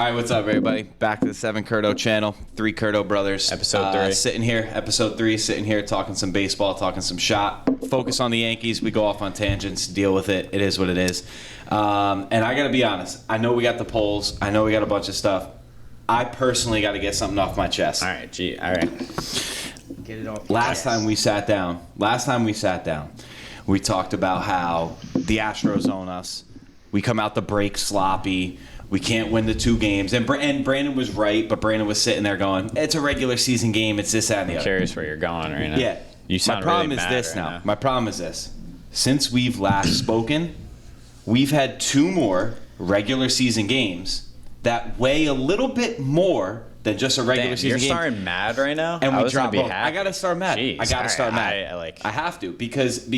All right, what's up, everybody? Back to the 7 Curto channel, 3 Curto brothers. Episode 3. Episode 3, sitting here talking some baseball, talking some shot. Focus on the Yankees. We go off on tangents, deal with it. It is what it is. And I got to be honest. I know we got the polls. I know we got a bunch of stuff. I personally got to get something off my chest. All right. Get it off. Last time we sat down, we talked about how the Astros own us. We come out the break sloppy. We can't win the 2 games. And Brandon was right, but Brandon was sitting there going, it's a regular season game. It's this, that, and the other. I'm curious where you're going right now. Yeah. You sound My problem really is mad this right now. now. My problem is this. Since we've last spoken, we've had 2 more regular season games that weigh a little bit more than just a regular season you're game. You're starting mad right now? And we drop both. happy. I got to start mad. Jeez. I got to start mad. I have to because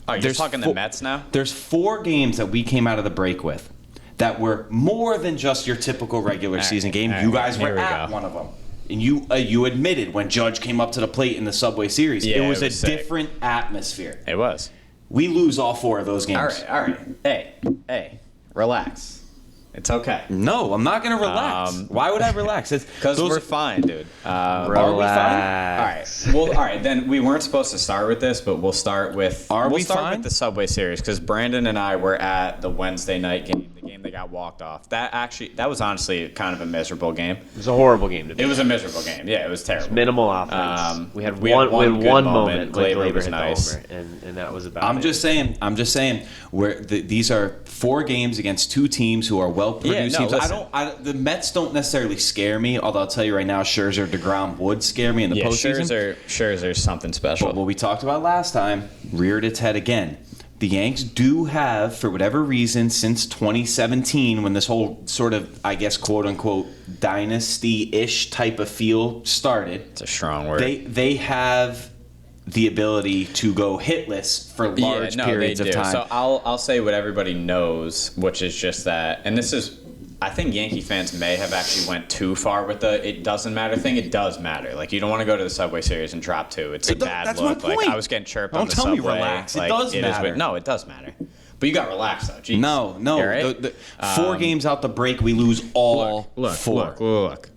Oh, you're talking the Mets now? There's 4 games that we came out of the break with that were more than just your typical regular season game. You guys were at one of them. And you admitted when Judge came up to the plate in the Subway Series, it was a different atmosphere. It was. We lose all 4 of those games. All right. Hey, relax. It's okay. No, I'm not going to relax. Why would I relax? Because we're fine, dude. Are we fine? All right. Well, all right. Then we weren't supposed to start with this, but we'll start with. We'll start with the Subway Series because Brandon and I were at the Wednesday night game, the game that got walked off. That was honestly kind of a miserable game. It was a horrible game to be. It was a miserable game. Yeah, it was terrible. Minimal offense. We had one moment. Gleyber was hit nice, the homer, and that was about. I'm just saying. These are 4 games against 2 teams who are well-produced teams. The Mets don't necessarily scare me. Although I'll tell you right now, Scherzer, DeGrom would scare me in the postseason. Scherzer's something special. But what we talked about last time reared its head again. The Yanks do have, for whatever reason, since 2017, when this whole sort of, I guess, quote-unquote, dynasty-ish type of feel started. It's a strong word. They have the ability to go hitless for large periods of time. So I'll say what everybody knows, which is just that, and this is, I think Yankee fans may have actually went too far with the it doesn't matter thing. It does matter. Like, you don't want to go to the Subway Series and drop 2. It's a bad that's look. my point. Like, I was getting chirped on the Don't Subway. tell me relax. It Like, does matter. No, it does matter. But you got relaxed though. Jeez. No. Right? The 4 games out the break, we lose all 4. Look.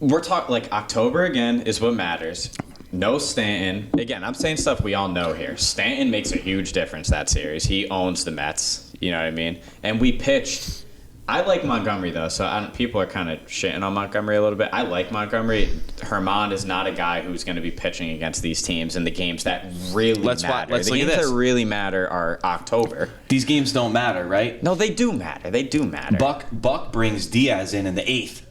We're talking like October again is what matters. No Stanton. Again, I'm saying stuff we all know here. Stanton makes a huge difference that series. He owns the Mets. You know what I mean? And we pitched. I like Montgomery, though, so people are kind of shitting on Montgomery a little bit. I like Montgomery. Herman is not a guy who's going to be pitching against these teams in the games that really matter. The games that really matter are October. These games don't matter, right? No, they do matter. Buck brings Diaz in the 8th.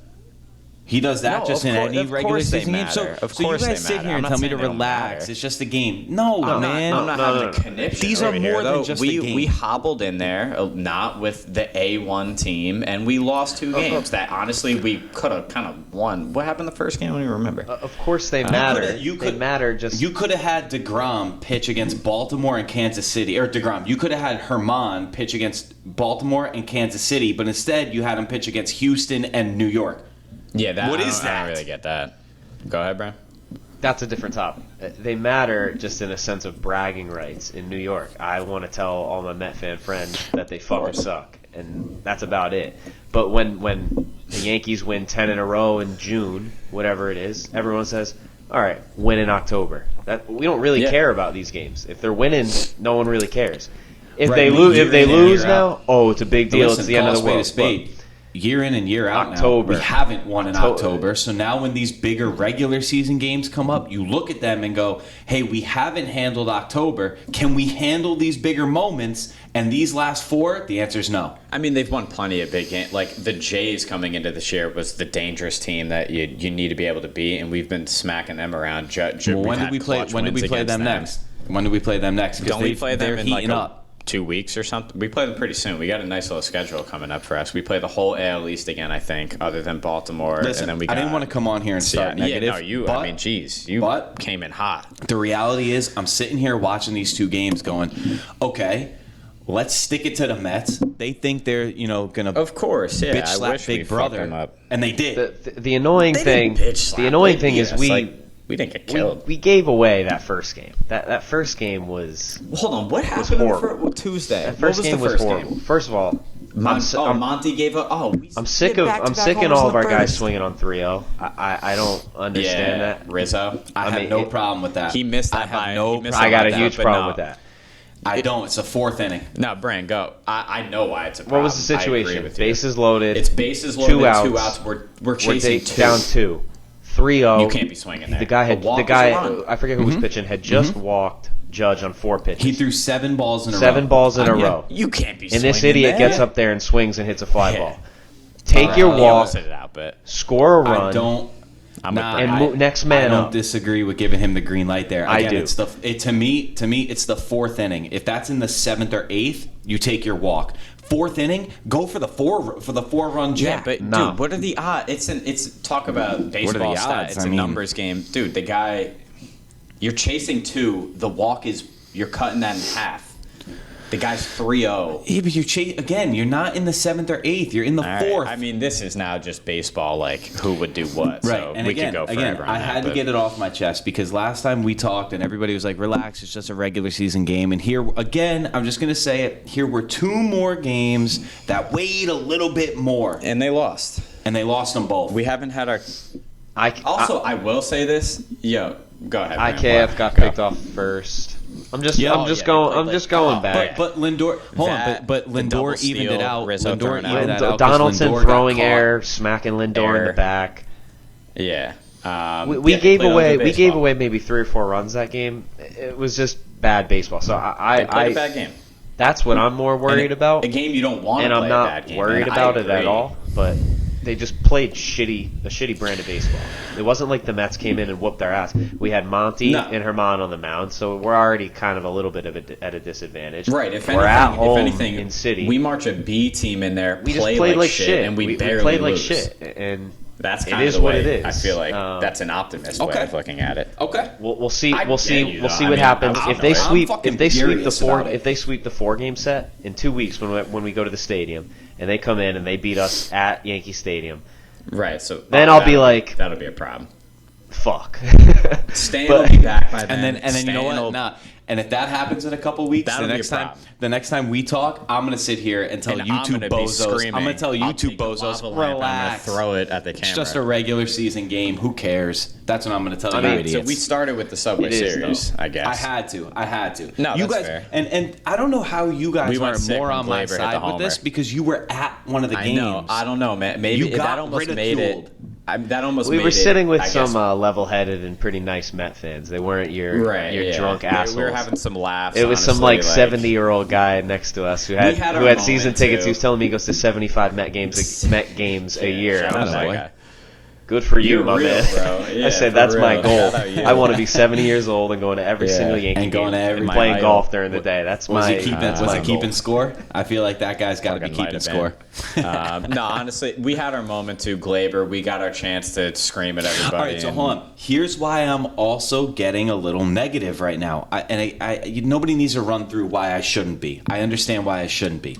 He does that in any regular season game. So you guys sit here and tell me to relax. It's just a game. No, man. I'm not having a conniption. These are more than just a game. We hobbled in there, not with the A1 team, and we lost 2 games that honestly we could have kind of won. What happened the first game? I don't even remember. Of course they matter. You could have had DeGrom pitch against Baltimore and Kansas City. Or DeGrom. You could have had Herman pitch against Baltimore and Kansas City, but instead you had him pitch against Houston and New York. Yeah, that. What is that? I don't really get that. Go ahead, Brian. That's a different topic. They matter just in a sense of bragging rights in New York. I want to tell all my Met fan friends that they fucking suck, and that's about it. But when the Yankees win 10 in a row in June, whatever it is, everyone says, all right, win in October. We don't really care about these games. If they're winning, no one really cares. If they lose now, it's a big deal. It's the end of the world. Year in and year out October. Now, we haven't won in October. So now when these bigger regular season games come up, you look at them and go, hey, we haven't handled October. Can we handle these bigger moments? And these last 4, the answer is no. I mean, they've won plenty of big games. Like, the Jays coming into this year was the dangerous team that you need to be able to beat, and we've been smacking them around. When did we play them next? Don't we play them in heating up? 2 weeks or something. We play them pretty soon. We got a nice little schedule coming up for us. We play the whole AL East again, I think, other than Baltimore. Listen, and then I didn't want to come on here and start negative. You came in hot. The reality is, I'm sitting here watching these 2 games going, okay, let's stick it to the Mets. They think they're, gonna bitch slap Big Brother, and they did. The annoying thing is we didn't get killed. We gave away that first game. That first game was. Hold on, what happened on Tuesday? That first game was horrible. First of all, Monty gave up. I'm sick of all of our guys swinging on 3-0. I don't understand that. Rizzo. I have no problem with that. He missed that. I got a huge problem with that. I don't. It's the fourth inning. No, Brand, go. I know why it's a What problem. was the situation? Bases loaded. It's bases loaded. 2 outs. 2 outs. We're chasing 2. Down 2. 3-0. You can't be swinging there. The guy I forget who was pitching, had just walked Judge on 4 pitches. He threw 7 balls in a row. 7 balls in a row. You can't be swinging. And this idiot there. gets up there and swings and hits a fly ball. Take your walk. Score a run. I don't. Next man I don't up. disagree with giving him the green light there. Again, I do. To me, it's the 4th inning. If that's in the 7th or 8th, you take your walk. 4th inning, go for the 4-run jam. Yeah, but dude, what are the odds? It's talk about baseball stats. It's a numbers game, dude. The guy, you're chasing 2. The walk is you're cutting that in half. The guy's 3-0. Yeah, but you're not in the 7th or 8th. You're in the 4th. I mean, this is now just baseball, like who would do what. Right, So and we could go forever on I had to get it off my chest because last time we talked and everybody was like, relax, it's just a regular season game. And here, again, I'm just going to say it, here were 2 more games that weighed a little bit more. And they lost. And they lost them both. We haven't had our... I will say this. Go ahead. IKF got picked off first. I'm just going back. But Lindor, but Lindor evened it out. Lindor evened it out. Donaldson throwing air, smacking Lindor in the back. Yeah. We gave away maybe 3 or 4 runs that game. It was just bad baseball. So they played a bad game. That's what I'm more worried about. A game you don't want to play a bad game. And I'm not worried about it at all. But they just played a shitty brand of baseball. It wasn't like the Mets came in and whooped their ass. We had Monty and Herman on the mound, so we're already kind of a little bit at a disadvantage. Right. If anything, in City, we march a B team in there, we just played like shit, and we barely played lose. like shit, and that's kind it of is what it is. I feel like that's an optimist way of looking at it. Okay. We'll see what happens if they sweep the 4-game set in 2 weeks when we go to the stadium and they come in and they beat us at Yankee Stadium. Right. So then I'll be like, that'll be a problem. Fuck. Stan will be back by then. And then you know what? Nah. And if that happens in a couple weeks, the next time we talk, I'm gonna sit here and tell you two bozos. I'm gonna tell you two bozos, relax. Throw it at the camera. It's just a regular season game. Who cares? That's what I'm gonna tell you, idiots. So we started with the Subway Series, I guess. I had to. No, you that's guys, fair. And I don't know how you guys are more on my side with this because you were at one of the games. I don't know, man. Maybe that almost made it. We were sitting with some level-headed and pretty nice Met fans. They weren't your drunk assholes. We were having some laughs. It was some 70-year-old guy next to us who had season tickets. He was telling me he goes to 75 Met games a year. I was like, good for you, my man. I said that's my goal. I want to be 70 years old and going to every single Yankee game and playing golf during the day. That's my. Was he keeping score? I feel like that guy's got to be keeping score. No, honestly, we had our moment too. Glaber, we got our chance to scream at everybody. All right, so hold on. Here's why I'm also getting a little negative right now. Nobody needs to run through why I shouldn't be. I understand why I shouldn't be,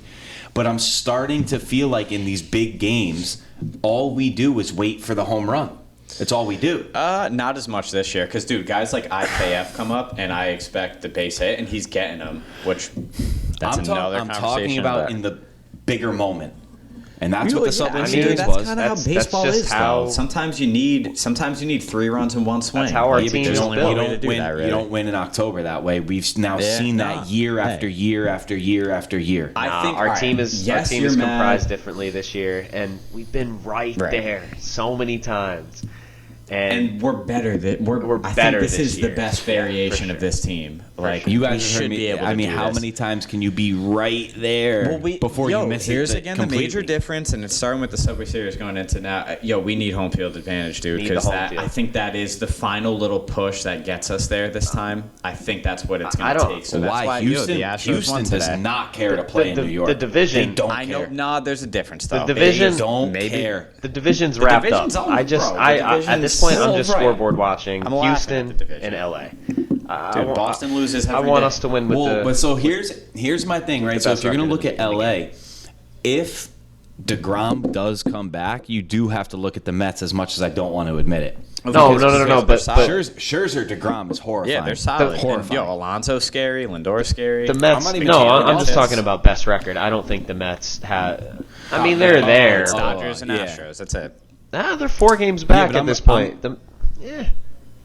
but I'm starting to feel like in these big games, all we do is wait for the home run. That's all we do. Not as much this year, because dude, guys like IKF come up, and I expect the base hit, and he's getting them. Which that's another conversation. I'm talking about in the bigger moment. And that's what the Subway Series was. That's kind of how baseball is, though. Sometimes you need 3 runs in one swing. That's how our team is built. You don't win in October that way. We've now seen that year after year after year after year. I think our team is comprised differently this year, and we've been right there so many times. And we're better. I think this is the best variation of this team. Like you guys should be able to. I mean, how many times can you be right there before you miss it? Here's again the major difference, and it's starting with the Subway Series going into now. We need home field advantage, dude, because I think that is the final little push that gets us there this time. I think that's what it's going to take. So that's why Houston does not care to play in New York. The division, they don't care. I know. No, there's a difference though. The division they don't care. The division's wrapped up. At this point, I'm just scoreboard watching Houston and LA. Dude, Boston loses every I want day. us to win with But so here's my thing, right? So if you're going to look at LA, if DeGrom does come back, you do have to look at the Mets as much as I don't want to admit it. No. But Scherzer DeGrom is horrifying. Yeah, they're solid. Horrifying. And, Alonso's scary. Lindor's scary. the Mets. I'm just talking about best record. I don't think the Mets have. I mean, they're there. It's Dodgers and Astros. That's it. They're 4 games back at this point.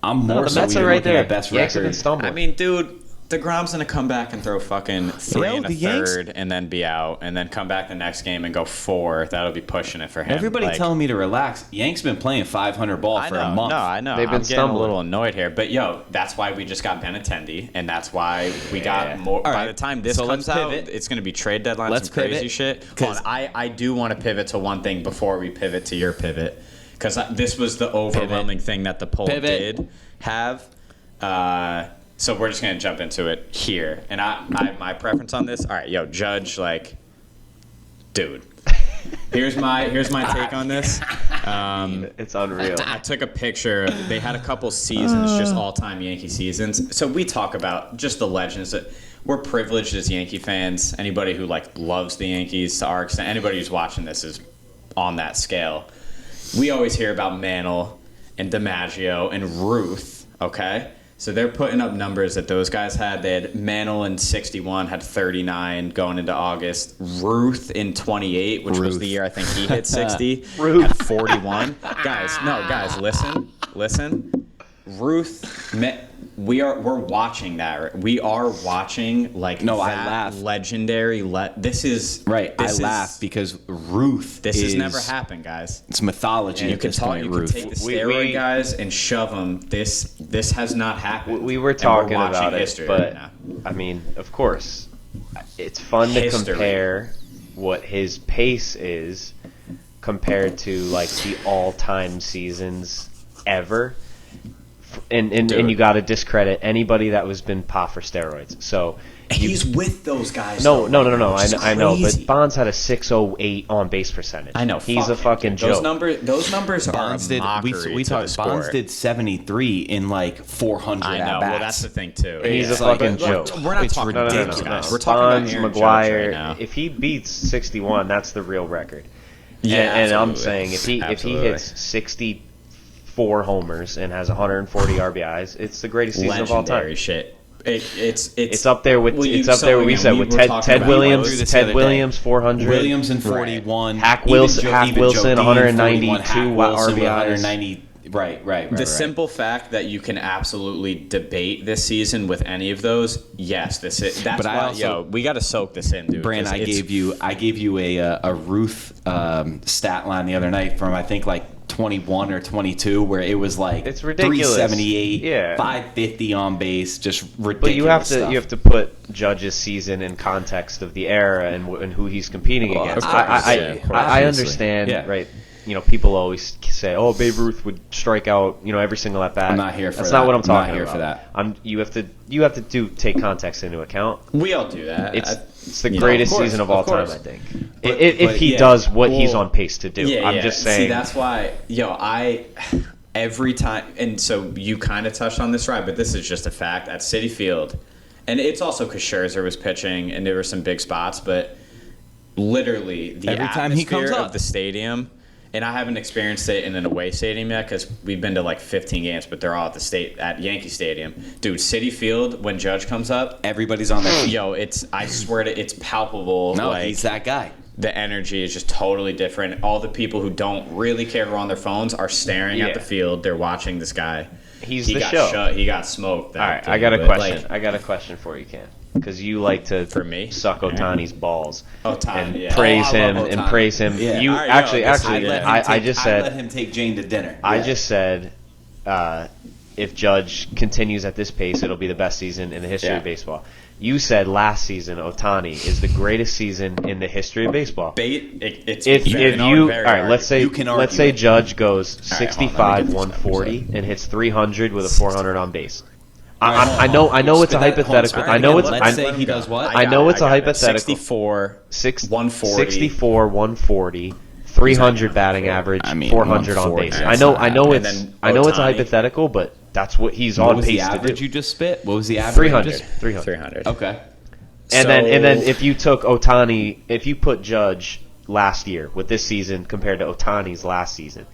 I'm more the so Mets are even right looking there. at best Yanks have been record. stumbling. I mean, dude, DeGrom's going to come back and throw fucking 3 and a third and then be out and then come back the next game and go 4. That'll be pushing it for him. Everybody telling me to relax. Yanks been playing 500 ball for a month. No, I know. They've been I'm getting stumbling. a little annoyed here. But, that's why we just got Benintendi, and that's why we got more. All By right, the time this so comes let's out, pivot. it's going to be trade deadlines Let's and crazy pivot, shit. 'cause- Hold on, I do want to pivot to one thing before we pivot to your pivot, because this was the overwhelming thing that the poll did have. So we're just gonna jump into it here, and I my preference on this. All right, Judge, dude. Here's my take on this. It's unreal. I took a picture. They had a couple seasons, just all-time Yankee seasons. So we talk about just the legends that we're privileged as Yankee fans. Anybody who loves the Yankees to our extent, anybody who's watching this is on that scale. We always hear about Mantle and DiMaggio and Ruth. Okay. So they're putting up numbers that those guys had. They had Mantle in 61, had 39 going into August. Ruth in 28, which was the year I think he hit 60, had 41. Guys, listen. Ruth, we're watching that. We are watching that I laugh. legendary. This is Right, I laugh because Ruth This has never happened, guys. It's mythology You at can this point, you can Ruth. take the steroid guys and shove them. This has not happened. We were And talking watching about it, history but right now. I mean, of course, it's fun to History. compare what his pace is compared to the all-time seasons ever, and you got to discredit anybody that was been popped for steroids. So he's with those guys. No. Which is I know, but crazy. Bonds had a 608 on base percentage. I know. He's a fucking Those joke. Those numbers Bonds are a did. mockery We to talked. the sport. Bonds did 73 in 400 I know. at-bats. Well, that's the thing too. He's a It's like- fucking but joke. We're not It's talking ridiculous. about those guys. We're talking Bonds, about Aaron McGuire. Judge right now. If he beats 61, that's the real record. Yeah, and I'm absolutely. saying if he Absolutely. hits 64 homers and has 140 RBIs, it's the greatest season of all Legendary time. shit. It's up there with Well, it's up there. We said with Ted Williams, Ted Williams 400, Williams in 41. Hack Even Wilson, Joe- Hack even Wilson, Joe Dean, 192 41, Hack Wilson with RBIs. 190. Right. The simple fact that you can absolutely debate this season with any of those, yes, that's But I why, also- we got to soak this in, dude. Brand, 'cause I gave you a Ruth stat line the other night from I think 21 or 22 where it was It's ridiculous. 378, Yeah. 550 on base, just ridiculous. But you have to stuff. put Judge's season in context of the era and who he's competing Well, against. of course, I understand, yeah. right? People always say, "Oh, Babe Ruth would strike out, every single at bat." I'm not here for That's that. not what I'm I'm not talking here about. for that. You have to take context into account. We all do that. It's the you know, greatest of course, season of all of time, course. I think. But- if he yeah. does what he's Well, on pace to do, I'm just saying. See, that's why, every time, and so you kind of touched on this, right? But this is just a fact at Citi Field, and it's also because Scherzer was pitching, and there were some big spots, but literally the Every time he comes atmosphere up. of the stadium. And I haven't experienced it in an away stadium yet because we've been to 15 games, but they're all at Yankee Stadium. Dude, Citi Field, when Judge comes up, Everybody's on their feet. I swear it's palpable. No, he's that guy. The energy is just totally different. All the people who don't really care who are on their phones are staring at the field. They're watching this guy. He's he the got show. He got smoked. All right, I got a question. I got a question for you, Ken. Because you like to For me? suck Ohtani's balls Ohtani, and yeah. praise Oh, I him love and Ohtani. praise him. Yeah. You All right, actually, I just I let said him take Jane to dinner. I Yeah. just said if Judge continues at this pace, it'll be the best season in the history of baseball. You said last season Ohtani is the greatest season in the history of baseball. It's If very you very all right, let's say You can argue let's say it. Judge goes right, hold on, let me 65, get these 140 numbers and hits 300 with a 400 on base. right, I know it's a Spit that- hypothetical. hold on, I know it's let's say he does what? I know it's a got it. hypothetical. 64, 140. 64, 140, 300 batting average, I mean, 400 on 140, base. that's I know and it's then I know it's a Ohtani. hypothetical, but that's what he's What on was the pace to average do. you just spit? What was the average? 300, Just- 300. 300. Okay. And then if you took Ohtani, if you put Judge last year with this season compared to Ohtani's last season.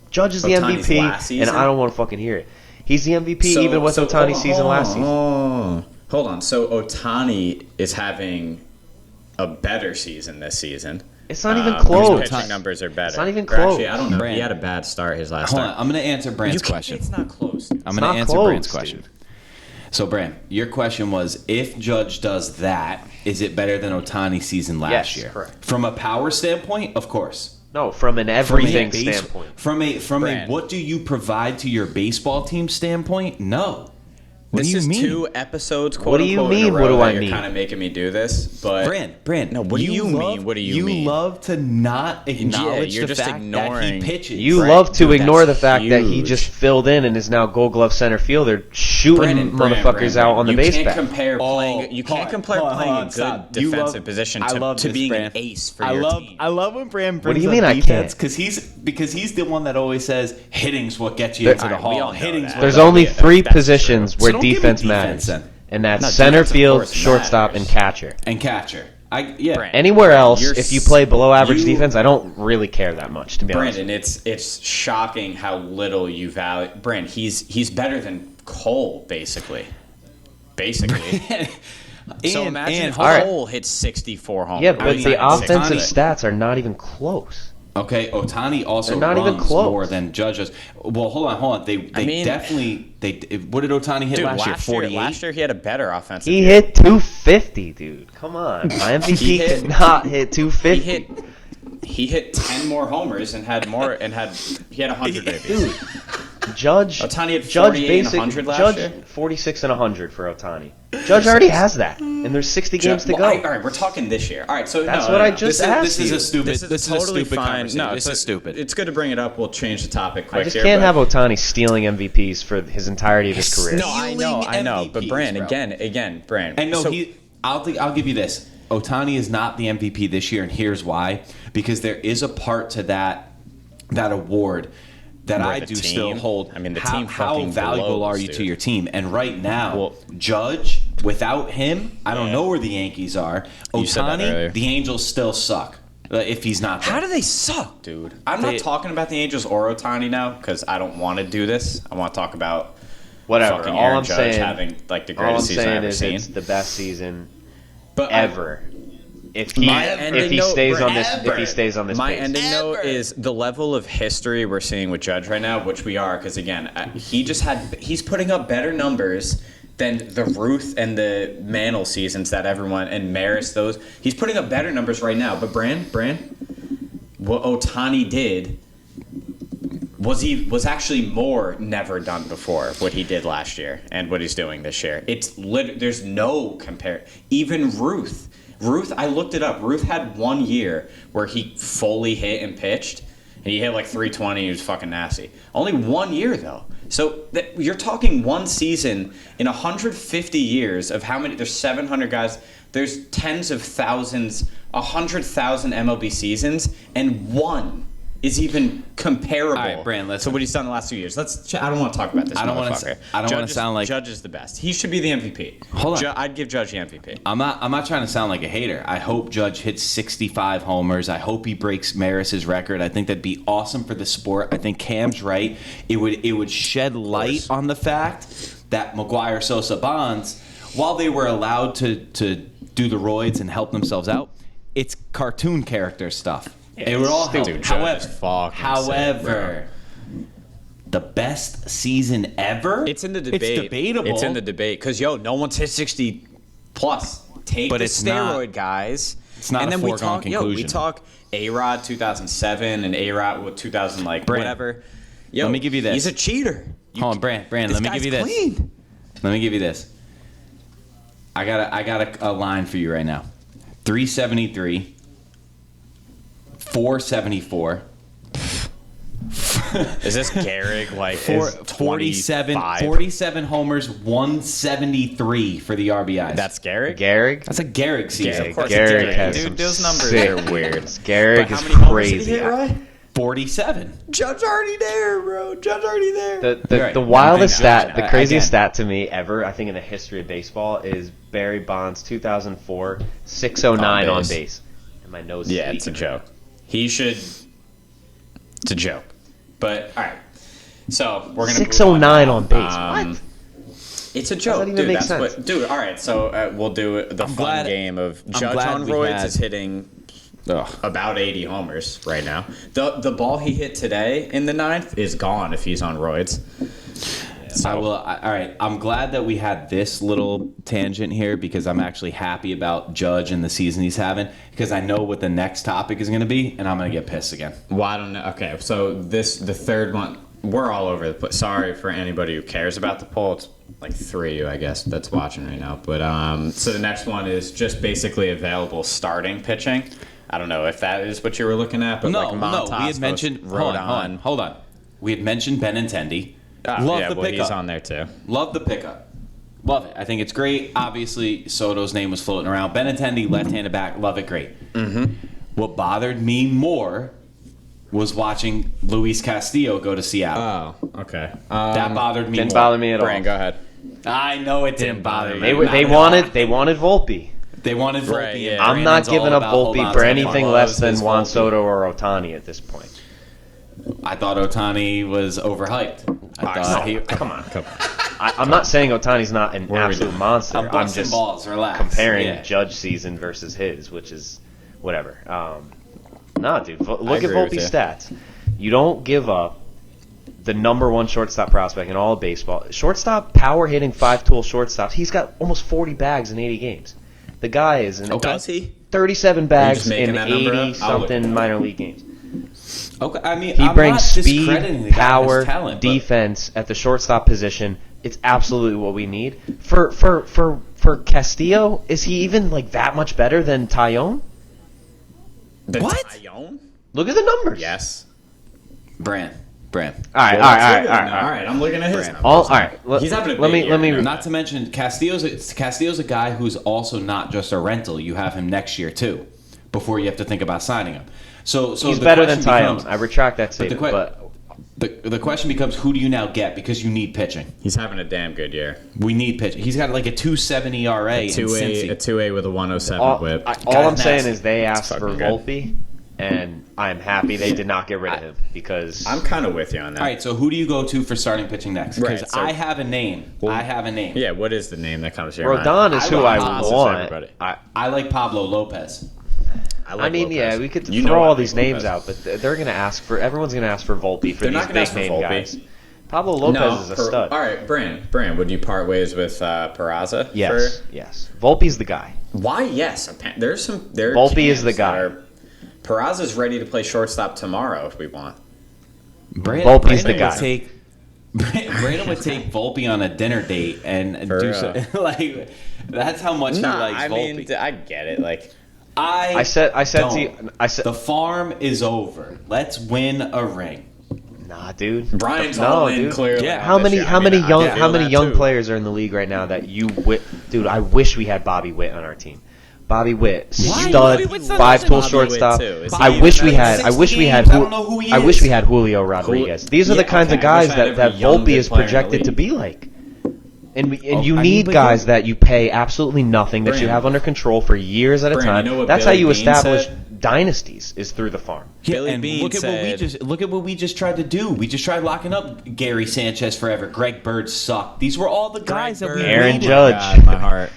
Judge is the Ohtani's MVP, last season? and I don't want to fucking hear it. He's the MVP even with Ohtani's season last season. Hold on. So Ohtani is having a better season this season. It's not even close. His pitching numbers are better. It's not even Or close. Actually, I don't know. Brand. He had a bad start his last Hold start. on, I'm going to answer Brand's question. It's not close. I'm going not to answer close, Brand's question. dude. So, Brand, your question was, if Judge does that, is it better than Ohtani's season last Yes, year? correct. From a power standpoint, of course. No, from an From everything a base- standpoint. From a Brand. what do you provide to your baseball team standpoint? No. What This do you is mean? 2 episodes, quote What do you unquote, in a mean, row what do that I you're mean? kind of making me do this, but Brand. No, what do you mean? What do you mean? You love to not acknowledge you're the just fact that ignoring- he pitches. You Right. love to Dude, ignore the that's fact that he huge. just filled in and is now Gold Glove center fielder, shooting motherfuckers out on the base You path. can't compare playing. You can't compare playing a good stop. You defensive love- position I love to this, being Brand. an ace for your team. I love when Brand What brings do you up mean I defense can't? because he's the one that always says hitting's what gets you into the Alright, we hall. all know Hitting's that. what There's does only it. 3 That's positions true. where So don't give me defense defense matters, then. and that's No, center defense, of field, course, shortstop, matters. and catcher. And catcher. Yeah. Brand. Anywhere else, You're if you play below average you- defense, I don't really care that much, to be honest. Brandon, it's shocking how little you value. Brand, he's better than Cole, basically. So imagine Cole hits 64 homers. Yeah, but the offensive Ohtani- stats are not even close. Okay, Ohtani also They're not runs even close. more than Judge does. Well, hold on. They definitely what did Ohtani hit Dude, last year? 48. Last year he had a better offensive He year. hit 250, dude. Come on. My MVP did not hit 250. He hit 10 more homers and had 100 ribbies. Judge Ohtani had Judge 48 and 100 last Judge year? 46 and 100 for Ohtani. Judge already has that, and there's 60 games to go. All right, we're talking this year. All right, so That's no, what no, I no. just This asked is you. a stupid. This is totally stupid fine. conversation. No, this is stupid. It's good to bring it up. We'll change the topic quick I just here. can't but- have Ohtani stealing MVPs for his entirety of his career. No, I know. But MVPs, Brand, bro. again, Brand. And no, so, I'll give you this. Ohtani is not the MVP this year, and here's why. Because there is a part to that award that Where I the do team- still hold. I mean, the how, team how fucking valuable blows, are you to dude. your team? And right now, Well- Judge, without him, I don't know where the Yankees are. You said that earlier. Ohtani, the Angels still suck if he's not there. how do they suck, dude? I'm not talking about the Angels or Ohtani now because I don't want to do this. I want to talk about Whatever. fucking All Aaron I'm Judge saying, having like the all I'm greatest season I've saying ever is seen. it's the best season But ever. If he ending note, stays on Brand, this, if he stays on this my pace. ending note is the level of history we're seeing with Judge right now, which we are, because again, he's putting up better numbers than the Ruth and the Mantle seasons that everyone and Maris those. He's putting up better numbers right now. But Brand, what Ohtani did was actually more never done before what he did last year and what he's doing this year. There's no compare. Even Ruth, I looked it up. Ruth had 1 year where he fully hit and pitched, and he hit like 320. He was fucking nasty. Only 1 year though. So you're talking one season in 150 years of how many? There's 700 guys. There's tens of thousands, 100,000 MLB seasons, and one is even comparable. All right, Brand, listen. to what he's done the last 2 years. I don't want to talk about this. I don't wanna motherfucker. I don't wanna sound like- Judge is the best. He should be the MVP. Hold on. I'd give Judge the MVP. I'm not trying to sound like a hater. I hope Judge hits 65 homers. I hope he breaks Maris's record. I think that'd be awesome for the sport. I think Cam's right. It would shed light on the fact that McGuire, Sosa, Bonds, while they were allowed to do the roids and help themselves out, it's cartoon character stuff. It would all help. Dude, Judge is fucking sick, bro. The best season ever. It's in the debate. It's debatable. It's in the debate because no one's hit 60 plus. Take But the it's steroid not- guys. it's not and a then we foregone talk. We conclusion. talk A-Rod 2007 and A-Rod with 2000 Brand, whatever. Yo, let me give you this. He's a cheater. Hold on, Brand. This Let me guy's give you this. clean. Let me give you this. I got a line for you right now. 373, 474, Is this Gehrig like 47 homers, 173 for the RBIs. That's Gehrig? Gehrig? That's a Gehrig season. Of course Gehrig it's has Dude, some those numbers sick are weird. Gehrig But how is many homers did he crazy. hit, Roy? 47. Judge already there, bro. Judge already there. The Right. wildest I know. stat, the craziest Again. stat to me ever, I think in the history of baseball, is Barry Bonds 2004 609 on base. base. And my nose is Yeah, it's a leaking. joke. He should. It's a joke. But all right. So we're gonna 609 on base. What? It's a joke, Doesn't even dude. make That's sense. what, dude. All right, so we'll do the fun game of Judge on roids is hitting about 80 homers right now. The ball he hit today in the 9th is gone if he's on roids. So. All right. I'm glad that we had this little tangent here because I'm actually happy about Judge and the season he's having because I know what the next topic is going to be, and I'm going to get pissed again. Well, I don't know. Okay, so the third one, we're all over the place. Sorry for anybody who cares about the poll. It's like 3 of you, I guess, that's watching right now. But so the next one is just basically available starting pitching. I don't know if that is what you were looking at, but No, Montas we had mentioned. Hold on. We had mentioned Benintendi. Love the pickup. He's on there too. Love the pickup. Love it. I think it's great. Obviously, Soto's name was floating around. Benintendi, left-handed back. Love it. Great. Mm-hmm. What bothered me more was watching Luis Castillo go to Seattle. Oh, okay. That bothered me. Didn't more. bother me at all. Brian, go ahead. I know it didn't bother me. They wanted Volpe. They wanted Volpe. Right, yeah. I'm not giving up Volpe for anything less than Juan Volpe. Soto or Ohtani at this point. I thought Ohtani was overhyped. Come on. I'm not saying Ohtani's not an absolute monster. I'm busting just balls. Relax. comparing Judge season versus his, which is whatever. No, dude. Look at Volpe's stats. You don't give up the number one shortstop prospect in all of baseball. Shortstop, power hitting, 5-tool shortstops. He's got almost 40 bags in 80 games. The guy is in Does he? 37 bags in that number up? 80-something minor league games. Okay, I mean, He I'm brings not speed, discrediting the guy and his power, talent, but- defense at the shortstop position. It's absolutely what we need. For Castillo, is he even like that much better than Tyone? What? Look at the numbers. Yes. Brand. All right. All right. I'm looking at his numbers. All right. He's having a let big me. year. Not to mention, Castillo's a guy who's also not just a rental. You have him next year too, before you have to think about signing him. So He's the better than question Tyone. I retract that statement. the question becomes, who do you now get because you need pitching? He's having a damn good year. We need pitching. He's got like a 2.70 ERA. A 2.8 with a 107 whip. All I'm saying is they asked That's for fucking good. Volpe, and I'm happy they did not get rid of him because I'm kind of with you on that. All right, so who do you go to for starting pitching next? Because Right, so- I have a name. Yeah, what is the name that comes to your mind? Rodon is who I Rodon's want. everybody. I like Pablo Lopez. I mean, Lopez. yeah, we could You know throw I all like these names Lopez. out, but they're going to ask for. Everyone's going to ask for Volpe for They're these not gonna big ask for name Volpe. guys. Pablo Lopez is a stud. All right, Brand, would you part ways with Peraza? Yes, yes. Volpe's the guy. Why? Yes. There are Volpe is the guy. Peraza's ready to play shortstop tomorrow if we want. Volpe's the guy. Brandon would take Volpe on a dinner date and do so. Like, that's how much he likes I Volpe. mean, I get it. Like, I said the farm is over. Let's win a ring. Nah, dude. Brian's all in, dude. clearly. Yeah. How many young players? players are in the league right now that dude? I wish we had Bobby Witt on our team. Bobby Witt, stud, Bobby Witt's not 5-tool Bobby shortstop. Witt, too. Is I he wish even we had. better? I wish we had. 6 games, I don't know who he I wish is. we had Julio Rodriguez. These are the kinds of guys that young, Volpe good is player in the projected to league. be like. And you I mean, need but guys you- that you pay absolutely nothing, that you Brandon. have under control for years at a Brandon, time. you know what That's how Billy you Beane establish said? dynasties, is through the farm. Billy and Beane look at said- look at what we just tried to do. We just tried locking up Gary Sanchez forever. Greg Bird sucked. These were all the guys that we Aaron needed. Judge. God, my heart.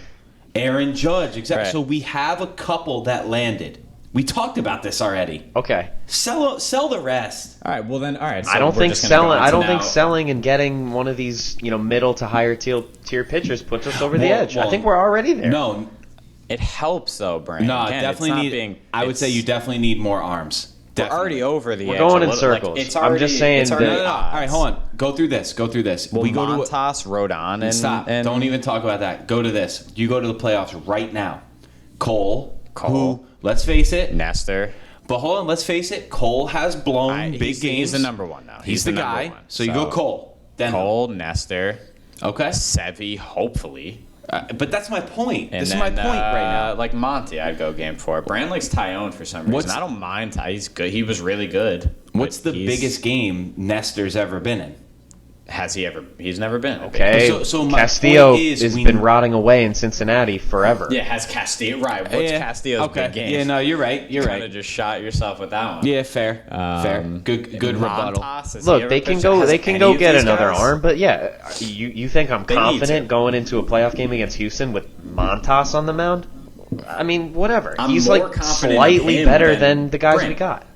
Aaron Judge, exactly. Right. So we have a couple that landed. We talked about this already. Okay. Sell the rest. All right, well then, all right. So I don't we're think just gonna go selling. on I to don't think now- selling and getting one of these, middle to higher tier pitchers puts us over the Well, edge. I well, think we're already there. No, It helps though, Brian. no, Again, definitely it's not need. being, I would say you definitely need more arms. We're Definitely. already over the We're edge. going a in little. Like, circles. it's I'm already, just saying it's already that- No. All right, odds. hold on. Go through this. Well, we go to Montas, Rodon, and stop. And, Don't even talk about that. Go to this. You go to the playoffs right now. Cole. Who? Let's face it. Nestor. But hold on. Let's face it. Cole has blown big He's games. the number one now. He's the number guy. one. So you go Cole. Then Cole, Nestor, okay. Sevy, hopefully. But that's my point. And This then, is my point right now. Like Monty, I'd go game 4. Brand likes Tyone for some reason. What's- I don't mind Ty. He's good. He was really good. What's But the he's- biggest game Nestor's ever been in? Has he ever? He's never been. Okay, So my Castillo point is has we- been rotting away in Cincinnati forever. Yeah, has Castillo right? What's Castillo's big game? Yeah, no, you're right. You're Kind of right. just shot yourself with that one. Yeah, fair. Fair. Good rebuttal. Montas, has he Look, ever they can pitched? go. Has They can any go of get these another guys? arm, but yeah, you think I'm They need confident to. going into a playoff game against Houston with Montas on the mound? I mean, whatever. I'm He's more like confident in slightly him better than than the guys we Brent. got.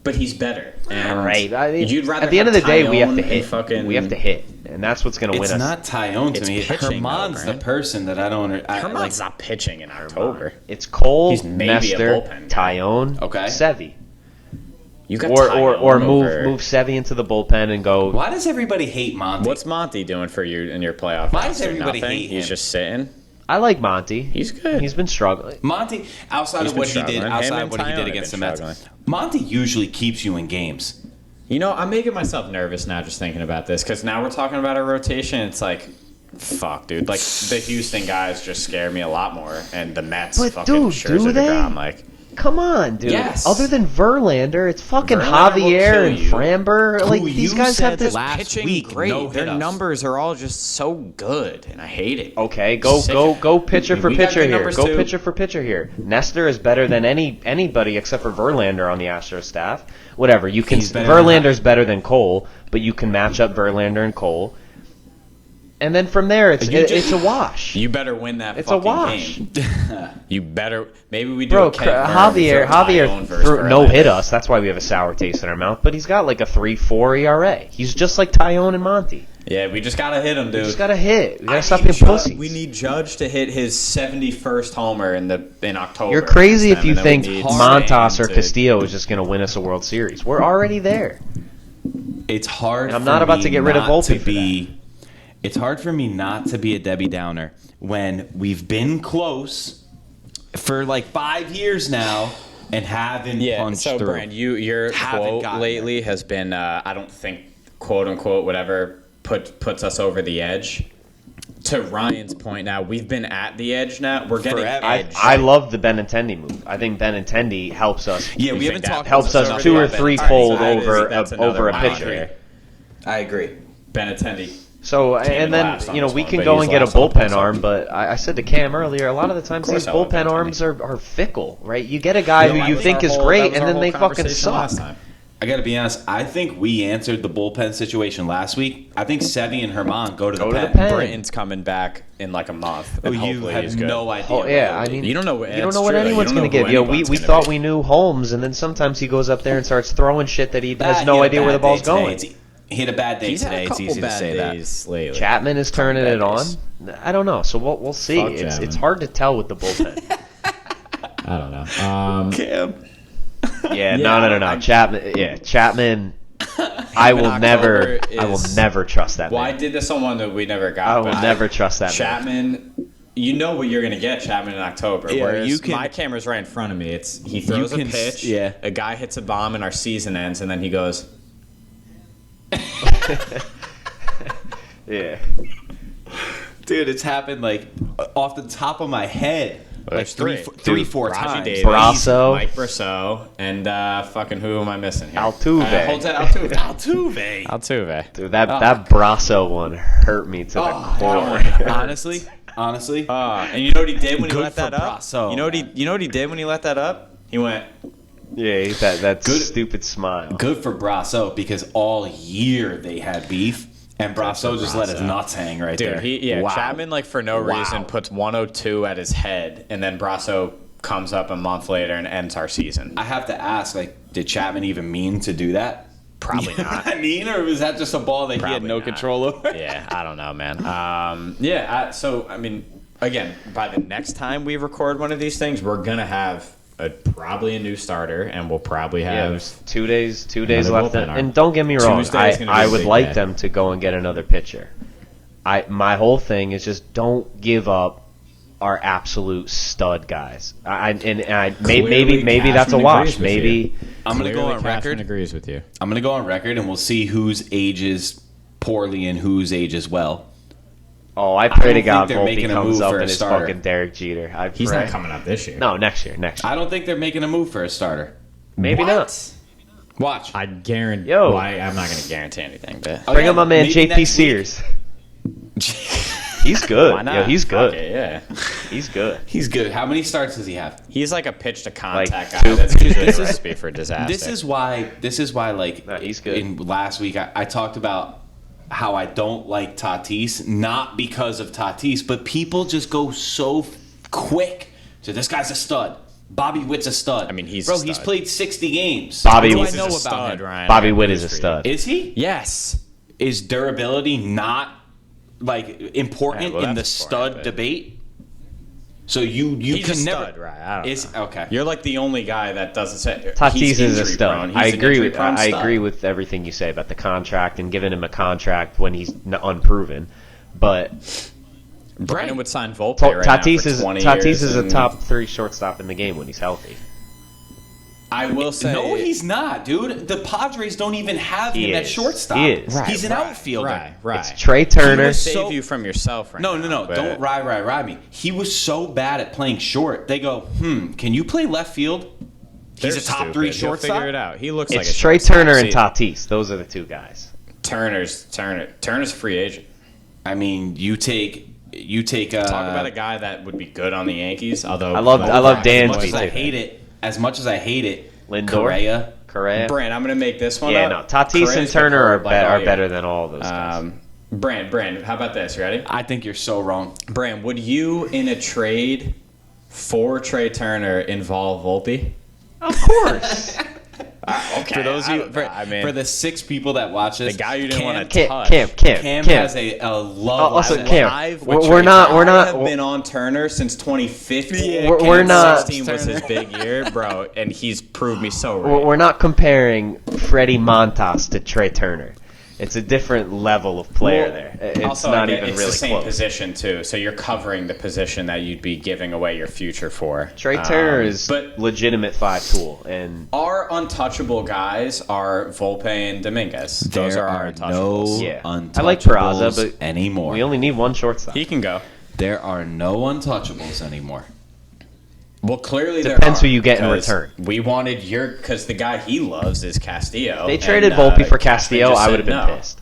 But he's better. And All right. I mean, you'd rather at the end of the have day, we have to Tyone hit. and fucking- We have to hit, and that's what's going to win It's us. not Tyone to It's me. pitching, though, Herman's the Brent. person that I don't. Herman's not pitching in October. It's Cole, He's maybe a Nestor, bullpen guy. Tyone, Okay. Sevy, You got or Tyone move over- Sevy into the bullpen and go. Why does everybody hate Monty? What's Monty doing for you in your playoff? Why does roster? everybody Nothing? hate He's him? just sitting. I like Monty. He's good. He's been struggling. Monty, outside He's of been what he did, struggling. Him outside and of what he Tyone did have against the been Mets, struggling. Monty usually keeps you in games. You know, I'm making myself nervous now just thinking about this because now we're talking about a rotation. It's like, fuck, dude. Like the Houston guys just scare me a lot more, and the Mets. But, fucking dude, Scherzer, do they? DeGrom, like, Come on, dude. Yes. Other than Verlander, it's fucking Verlander will Javier kill and you. Framber. Like Who these you guys have said this. last pitching week, great. no Their hit-ups. numbers are all just so good, and I hate it. Okay, Sick of it. go pitcher for We got pitcher good here. numbers, Go too. pitcher for pitcher here. Nestor is better than anybody except for Verlander on the Astros staff. Whatever you can. He's better than Verlander's better than Cole, but you can match up Verlander and Cole. And then from there, it's a wash. You better win that It's a fucking wash. game. You better. Maybe we do Bro, a Kent Burns or Javier Tyone versus no hit Verlander. us. That's why we have a sour taste in our mouth. But he's got like a 3.4 ERA. He's just like Tyone and Monty. Yeah, we just gotta hit him, dude. We just gotta hit. We I gotta stop need being Judge- pussies. We need Judge to hit his 71st homer in October. You're crazy if against you them, and think then we need Montas Stan or to- Castillo is just gonna win us a World Series. We're already there. It's hard. And I'm for not about me to get rid of not Volpe to for be. It's hard for me not to be a Debbie Downer when we've been close for like 5 years now and haven't punched so through. Brian, your Haven't quote gotten lately has been, I don't think, quote unquote, whatever, puts us over the edge. To Ryan's point now, we've been at the edge now. We're getting Forever. edge. I love the Benintendi move. I think Benintendi helps us. Yeah, we think haven't that talked helps about us enough 2 or about 3-fold Benintendi. That's over another a one pitcher. there. I agree. Benintendi. So Came and in then last on you know this we one, can but go he's and get a last on the bullpen pulse. arm, but I said to Cam earlier, a lot of the times course these I love bullpen Benintendi. arms are fickle, right? You get a guy That who you was think our is whole- great, that was and our then whole they fucking conversation suck. last time. I got to be honest. I think we answered the bullpen situation last week. I think Sevy and Herman go to the pen. Britton's coming back in like a month. Oh, And you hopefully he's have good. no idea. Oh yeah, what I mean You don't know what- you don't it's know what true, though. You anyone's don't going to know give. who You know, anyone's we gonna thought be. we knew Holmes, and then sometimes he goes up there and starts throwing shit that he has He no had a idea where the bad ball's day today. going. He had a bad day He's had today. a It's couple easy to bad say that. days lately. Chapman is turning it on. days. I don't know. So we'll see. Fuck It's Chapman. hard to tell with the bullpen. I don't know. Cam. Yeah, Yeah, no. Chapman. I will October never trust that Well, I man. did this on one that we never got. I will but never trust that man. Chapman. You know what you're going to get, Chapman in October. Yeah, whereas you can- my camera's right in front of me. He throws You a can pitch. yeah. A guy hits a bomb, and our season ends, and then he goes. Yeah. Dude, it's happened like off the top of my head. Like There's three, four Raji times. Davis, Brasso. Mike Brasso, and fucking who am I missing here? Altuve. Hold that, Altuve. Altuve. Altuve. Dude, that Brasso one hurt me to the core. Honestly. And you know what he did when he Good let that for up? Brasso. You know what he did when he let that up? He went. Yeah, that Good- stupid smile. Good for Brasso because all year they had beef, and Brasso just let his Brasso. nuts hang right Dude, there. Wow. Chapman, like, for no Wow. reason, puts 102 at his head, and then Brasso comes up a month later and ends our season. I have to ask, like, did Chapman even mean to do that? Probably You know not. what I mean, or was that just a ball that he had Probably no not. control over? Yeah, I don't know, man. So, I mean, again, by the next time we record one of these things, we're going to have probably a new starter, and we'll probably Yeah, have... there's 2 days Another left. bullpen arm. And don't get me wrong, Tuesday is gonna be I a would big like day. them to go and get another pitcher. My whole thing is just don't give up our absolute stud guys. Maybe that's a Cashman wash. agrees with Maybe you. I'm going to go Clearly, on Cashman record. agrees with you. I'm going to go on record, and we'll see whose ages poorly and whose ages well. Oh, I I pray don't to God think they're Volpe making a comes move up for a and is starter. fucking Derek Jeter. I He's pray. not coming up this year. No, next year. I don't think they're making a move for a starter. Maybe What? not. Watch. I guarantee. Yo. Well, I'm not going to guarantee anything, but Bring up my man maybe JP next week. Sears. He's good. why not? Yo, he's good. Fuck it, yeah. He's good. He's good. How many starts does he have? He's like a pitch to contact Like guy. two. That's usually a recipe for disaster. This is why like No, he's good. in last week I talked about how I don't like Tatis, not because of Tatis, but people just go so quick to this guy's a stud. Bobby Witt's a stud. I mean, he's bro. a stud. He's played 60 games. Bobby What Witt do I is know a about stud, him? Ryan. Bobby I Witt got is a news for you. stud. Is he? Yes. Is durability not like important Yeah, well, in the that's stud important, but- debate? So you He's can a never. stud, right? I don't Is know. okay. You're like the only guy that doesn't say Tatis he's is a injury stud. prone. He's I an agree with injury-prone I stud. agree with everything you say about the contract and giving him a contract when he's unproven. But Brandon would sign Volpe right Tatis now is for 20 Tatis years is a and top 3 shortstop in the game when he's healthy. I will say No, he's not, dude. The Padres don't even have He him at is. shortstop. He is. He's an outfielder. Right. It's Trey He Turner. would save So- you from yourself right No, now. but- don't ride me. He was so bad at playing short. They go, can you play left field? He's They're a top stupid. 3 He'll shortstop. Figure it out. He looks like a It's Trey shortstop. Turner and See, Tatis. Those are the two guys. Turner's a free agent. I mean, you take. Talk about a guy that would be good on the Yankees. Although I love As much Dansby as I too. hate it, Lindor? Correa. Brand, I'm gonna make this one. Yeah, up. no. Tatis and Correa's Turner are, preferred like all year. better than all of those guys. Brand, how about this? Ready? I think you're so wrong. Brand, would you in a trade for Trey Turner involve Volpe? Of course. Okay. For those of you, for for the 6 people that watch this, the guy you didn't Cam- want to touch. Cam has a love. Also, life. Cam, With we're Trey not- Turner. we're not- I have been on Turner since 2015. We're not- 2016 was his big year, bro, and he's proved me so right. We're not comparing Freddie Montas to Trey Turner. It's a different level of player there. It's also, not again, even it's really the same close. position too, so you're covering the position that you'd be giving away your future for. Trey Turner is but legitimate 5-tool, and our untouchable guys are Volpe and Dominguez. Those There are our are untouchables. no Yeah. untouchables I like Peraza, but anymore. we only need one shortstop. He can go. There are no untouchables anymore. Well, clearly Depends there who are, you get in because return. We wanted because the guy he loves is Castillo. They traded and, Volpe for Cashman Castillo, just I said would have been no. pissed.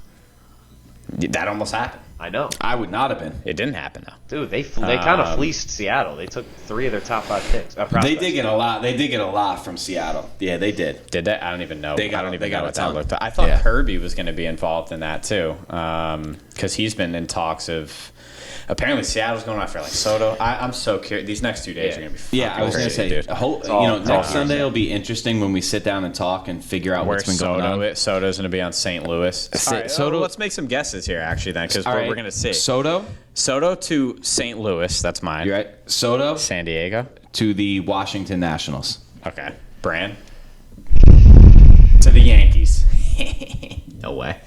That almost happened. I know. I would not have been. It didn't happen though. Dude, they kind of fleeced Seattle. They took 3 of their top 5 picks. They prospects. did get a lot. They did get a lot from Seattle. Yeah, they did. Did they? I don't even know. They got- I don't they even got know a what that ton. looked like. I thought Yeah. Kirby was going to be involved in that too, because he's been in talks of. Apparently, Seattle's going after like Soto. I'm so curious. These next 2 days Yeah. are going to be. Yeah, I was going gonna to say, dude. next all Sunday here. will be interesting when we sit down and talk and figure out Where what's been going on. Soto's going to be on St. Louis. All right, Soto- let's make some guesses here, actually, then, because All we're right. going to see. Soto, Soto to St. Louis. That's mine. you're right. Soto San Diego. to the Washington Nationals. Okay. Brand. To the Yankees. No way.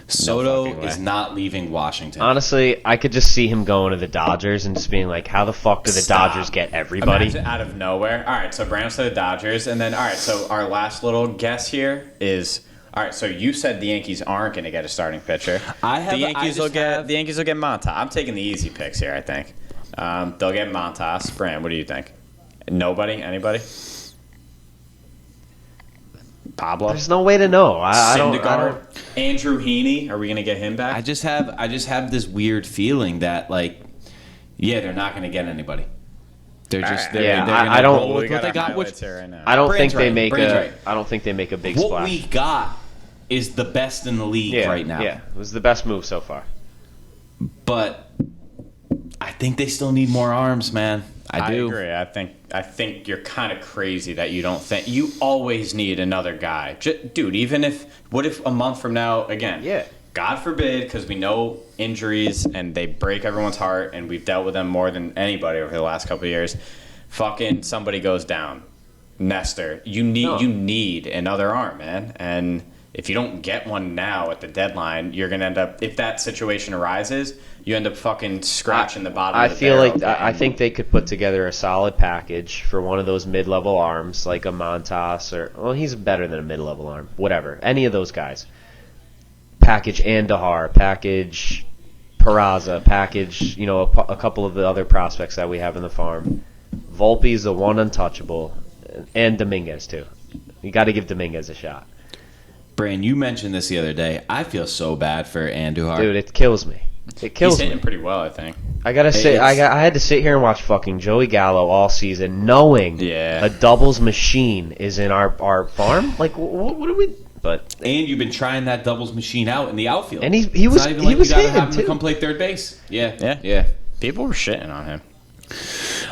Soto fucking way. is not leaving Washington. Honestly, I could just see him going to the Dodgers and just being like, how the fuck do the Stop. Dodgers get everybody? Imagine out of nowhere. All right, so Browns to the Dodgers, and then all right. So our last little guess here is all right. So you said the Yankees aren't going to get a starting pitcher. The Yankees will get Montas. I'm taking the easy picks here. I think they'll get Montas. Brand, what do you think? Nobody? Anybody? Pablo? There's no way to know. I don't. Andrew Heaney. Are we going to get him back? I just have this weird feeling that they're not going to get anybody. They're just they're gonna I don't- roll with We what got they got. highlights Which here right now. I don't Brand's think they right. make Brand's a. right. I don't think they make a big what splash. we got is the best in the league right now. Yeah, it was the best move so far. But I think they still need more arms, man. I do. agree. I think you're kind of crazy that you don't think you always need another guy, dude. Even what if a month from now again? Yeah. God forbid, because we know injuries and they break everyone's heart, and we've dealt with them more than anybody over the last couple of years. Fucking somebody goes down, Nestor. You need another arm, man. And if you don't get one now at the deadline, you're gonna end up. If that situation arises, you end up fucking scratching the bottom. I of the feel barrel. like I think they could put together a solid package for one of those mid-level arms, like a Montas he's better than a mid-level arm. Whatever, any of those guys. Package Andahar, package Peraza, package a couple of the other prospects that we have in the farm. Volpe's the one untouchable, and Dominguez too. You got to give Dominguez a shot. Bran, you mentioned this the other day. I feel so bad for Andujar. Dude, it kills me. It kills He's hitting me. pretty well, I think. I gotta say, I had to sit here and watch fucking Joey Gallo all season, knowing Yeah. a doubles machine is in our farm. Like, what do we? But And you've been trying that doubles machine out in the outfield. and he It's was not even he like was you gotta hitting have him to too. come play third base. Yeah. Yeah. People were shitting on him.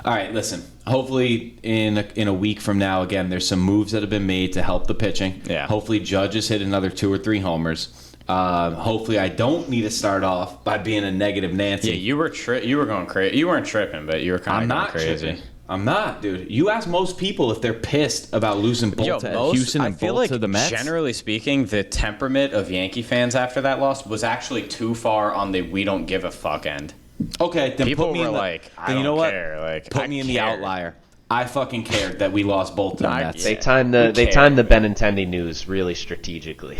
All right, listen. Hopefully, in a week from now, again, there's some moves that have been made to help the pitching. Yeah. Hopefully, Judge has hit another 2 or 3 homers. Hopefully, I don't need to start off by being a negative Nancy. Yeah, you were going crazy. You weren't tripping, but you were kind I'm of going not crazy. tripping. I'm not, dude. You ask most people if they're pissed about losing Volpe at Houston and I feel Volpe like, to the Mets. generally speaking, the temperament of Yankee fans after that loss was actually too far on the we don't give a fuck end. Okay, then People put me were in the, like, I then you don't know care. What? Like, Put I me in the cared. outlier. I fucking cared that we lost both to the Mets. They Yeah. timed Who the cares? Benintendi news really strategically.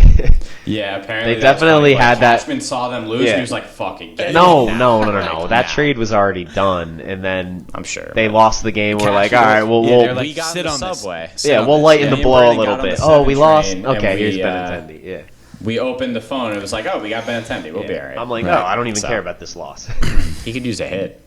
Yeah, apparently They that's definitely funny. had that- Cashman saw them lose. Yeah. He was like, "Fucking get No. it now." That Now. trade was already done, and then I'm sure they but- lost the game. We're like, all Cashman right, was- well, yeah, we'll they're like, we got sit the on this. subway. Sit yeah, on we'll this. lighten Yeah. the blow a Brandon little got on bit. the Oh, we 7 lost. train, and Okay, here's we, Benintendi. Yeah. We opened the phone. And it was like, "Oh, we got Benintendi. We'll be all right." I'm like, Right. oh, I don't even So- care about this loss. he could use a hit.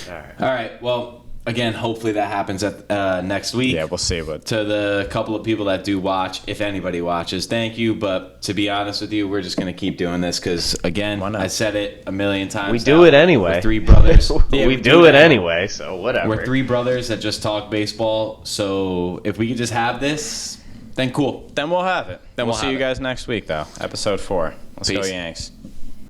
All right. All right. Well, again, hopefully that happens at next week. Yeah, we'll see. But To the couple of people that do watch, if anybody watches, thank you. But to be honest with you, we're just going to keep doing this because, again, Why not? I said it a million times. We do now. it anyway. We're 3 brothers. Yeah, we do it anyway, so whatever. We're 3 brothers that just talk baseball. So if we could just have this, then cool. then we'll have it. Then we'll we'll see have you it. guys next week, though. Episode 4. Let's go Peace. Yanks.